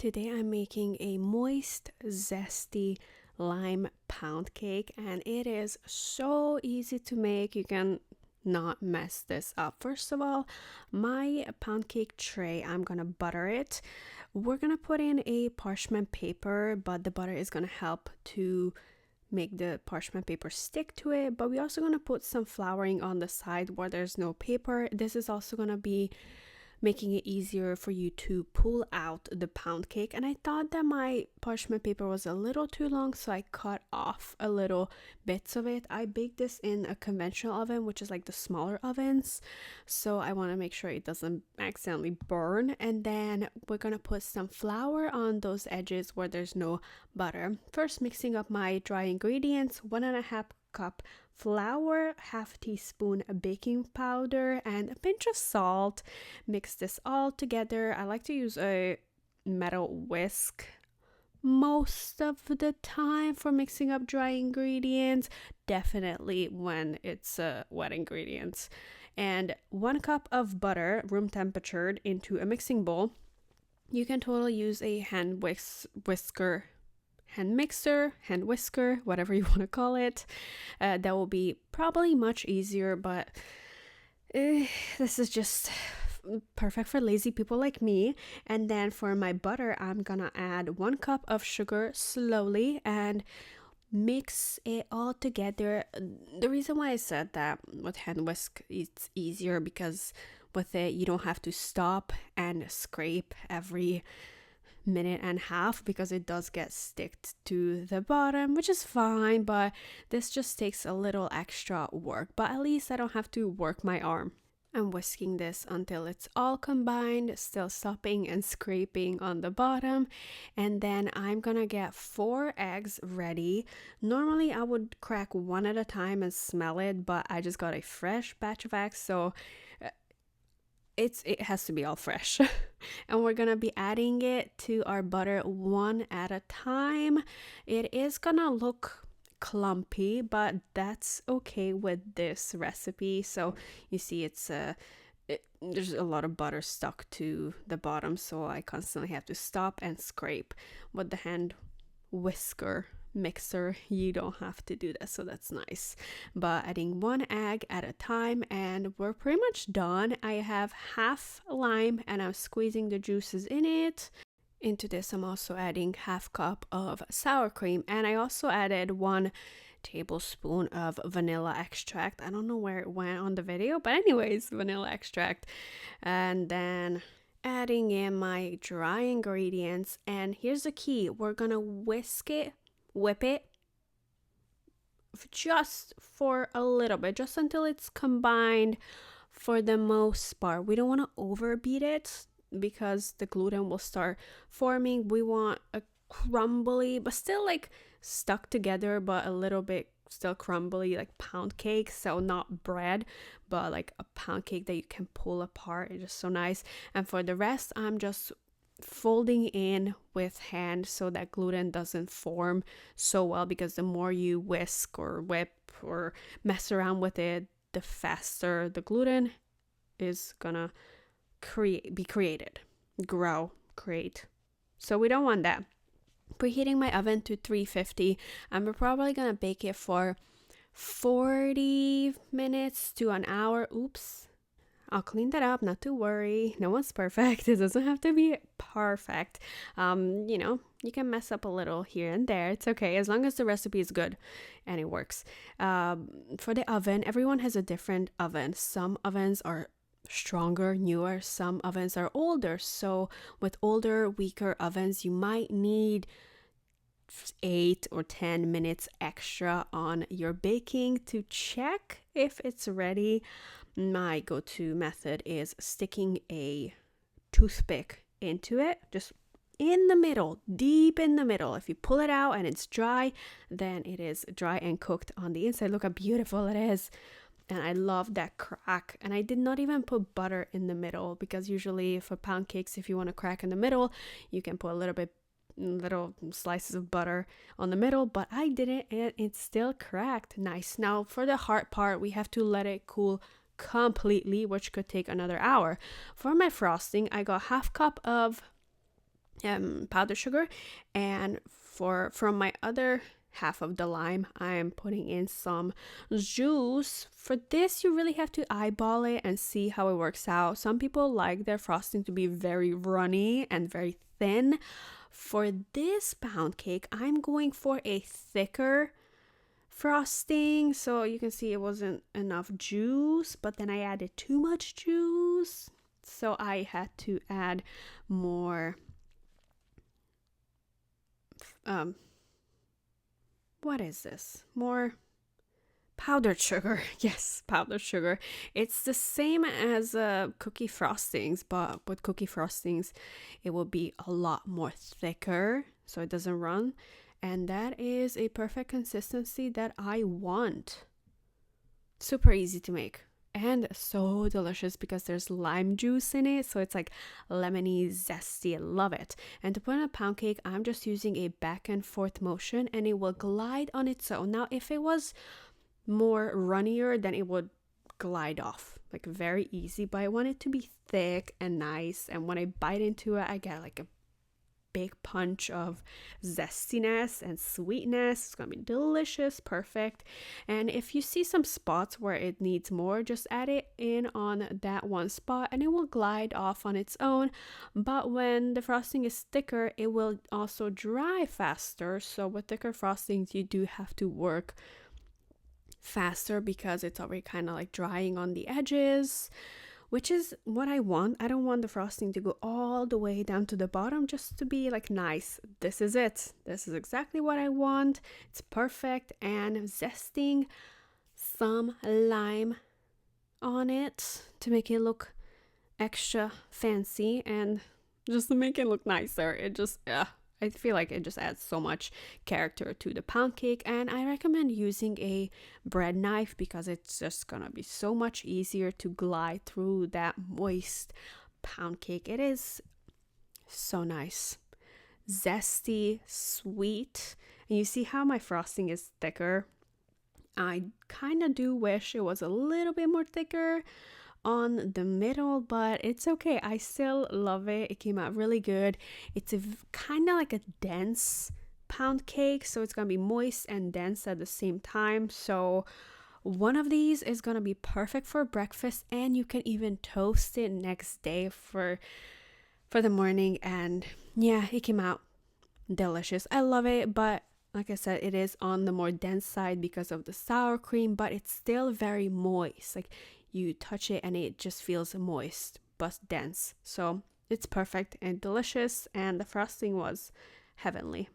Today I'm making a moist, zesty lime pound cake, and it is so easy to make. You can not mess this up. First of all, my pound cake tray, I'm gonna butter it. We're gonna put in a parchment paper, but the butter is gonna help to make the parchment paper stick to it. But we're also gonna put some flouring on the side where there's no paper. This is also gonna be making it easier for you to pull out the pound cake. And I thought that my parchment paper was a little too long, so I cut off a little bits of it. I baked this in a conventional oven, which is like the smaller ovens, so I want to make sure it doesn't accidentally burn. And then we're gonna put some flour on those edges where there's no butter. First, mixing up my dry ingredients: 1.5 cup flour, half teaspoon baking powder, and a pinch of salt. Mix this all together. I like to use a metal whisk most of the time for mixing up dry ingredients, definitely when it's wet ingredients. And 1 cup of butter, room temperatured, into a mixing bowl. You can totally use a hand whisker, whatever you want to call it. That will be probably much easier, but this is just perfect for lazy people like me. And then for my butter, I'm gonna add 1 cup of sugar slowly and mix it all together. The reason why I said that with hand whisk, it's easier because with it you don't have to stop and scrape every minute and a half, because it does get sticked to the bottom, which is fine, but this just takes a little extra work. But at least I don't have to work my arm. I'm whisking this until it's all combined, still stopping and scraping on the bottom. And then I'm gonna get 4 eggs ready. Normally I would crack 1 at a time and smell it, but I just got a fresh batch of eggs, so it has to be all fresh. And we're gonna be adding it to our butter 1 at a time. It is gonna look clumpy, but that's okay with this recipe. So you see there's a lot of butter stuck to the bottom, so I constantly have to stop and scrape. With the hand mixer, you don't have to do that, so that's nice. But adding 1 egg at a time, and we're pretty much done. I have half lime and I'm squeezing the juices in it. Into this I'm also adding half cup of sour cream, and I also added 1 tablespoon of vanilla extract. I don't know where it went on the video, but anyways, vanilla extract. And then adding in my dry ingredients, and here's the key: we're gonna whip it just for a little bit, just until it's combined for the most part. We don't want to overbeat it because the gluten will start forming. We want a crumbly, but still like stuck together, but a little bit still crumbly, like pound cake. So not bread, but like a pound cake that you can pull apart. It's just so nice. And for the rest, I'm just folding in with hand so that gluten doesn't form so well, because the more you whisk or whip or mess around with it, the faster the gluten is gonna create. So we don't want that. Preheating my oven to 350. I'm probably gonna bake it for 40 minutes to an hour. Oops, I'll clean that up, not to worry. No one's perfect. It doesn't have to be perfect. You can mess up a little here and there. It's okay, as long as the recipe is good and it works. For the oven, everyone has a different oven. Some ovens are stronger, newer. Some ovens are older. So with older, weaker ovens, you might need 8 or 10 minutes extra on your baking to check if it's ready. My go-to method is sticking a toothpick into it, just in the middle, deep in the middle. If you pull it out and it's dry, then it is dry and cooked on the inside. Look how beautiful it is. And I love that crack. And I did not even put butter in the middle, because usually for pound cakes, if you want a crack in the middle, you can put little slices of butter on the middle, but I didn't, and it's still cracked. Nice. Now for the hard part, we have to let it cool completely, which could take another hour. For my frosting, I got half cup of powdered sugar, and from my other half of the lime, I'm putting in some juice. For this, you really have to eyeball it and see how it works out. Some people like their frosting to be very runny and very thin. For this pound cake, I'm going for a thicker frosting. So you can see it wasn't enough juice, but then I added too much juice. So I had to add more what is this? More powdered sugar. Yes, powdered sugar. It's the same as cookie frostings, but with cookie frostings, it will be a lot more thicker so it doesn't run. And that is a perfect consistency that I want. Super easy to make. And so delicious because there's lime juice in it. So it's like lemony, zesty. I love it. And to put in a pound cake, I'm just using a back and forth motion and it will glide on its own. Now, if it was more runnier, then it would glide off. Like very easy. But I want it to be thick and nice. And when I bite into it, I get like a big punch of zestiness and sweetness. It's gonna be delicious, perfect. And if you see some spots where it needs more, just add it in on that one spot and it will glide off on its own. But when the frosting is thicker, it will also dry faster. So with thicker frostings, you do have to work faster because it's already kind of like drying on the edges, which is what I want. I don't want the frosting to go all the way down to the bottom, just to be like nice. This is it. This is exactly what I want. It's perfect. And zesting some lime on it to make it look extra fancy and just to make it look nicer. It just, I feel like it just adds so much character to the pound cake, and I recommend using a bread knife because it's just gonna be so much easier to glide through that moist pound cake. It is so nice, zesty, sweet, and you see how my frosting is thicker. I kind of do wish it was a little bit more thicker on the middle, but it's okay. I still love it. It came out really good. It's a kind of like a dense pound cake, so it's gonna be moist and dense at the same time. So one of these is gonna be perfect for breakfast, and you can even toast it next day for the morning. And yeah, it came out delicious. I love it, but like I said, it is on the more dense side because of the sour cream, but it's still very moist. Like you touch it and it just feels moist but dense. So it's perfect and delicious, and the frosting was heavenly.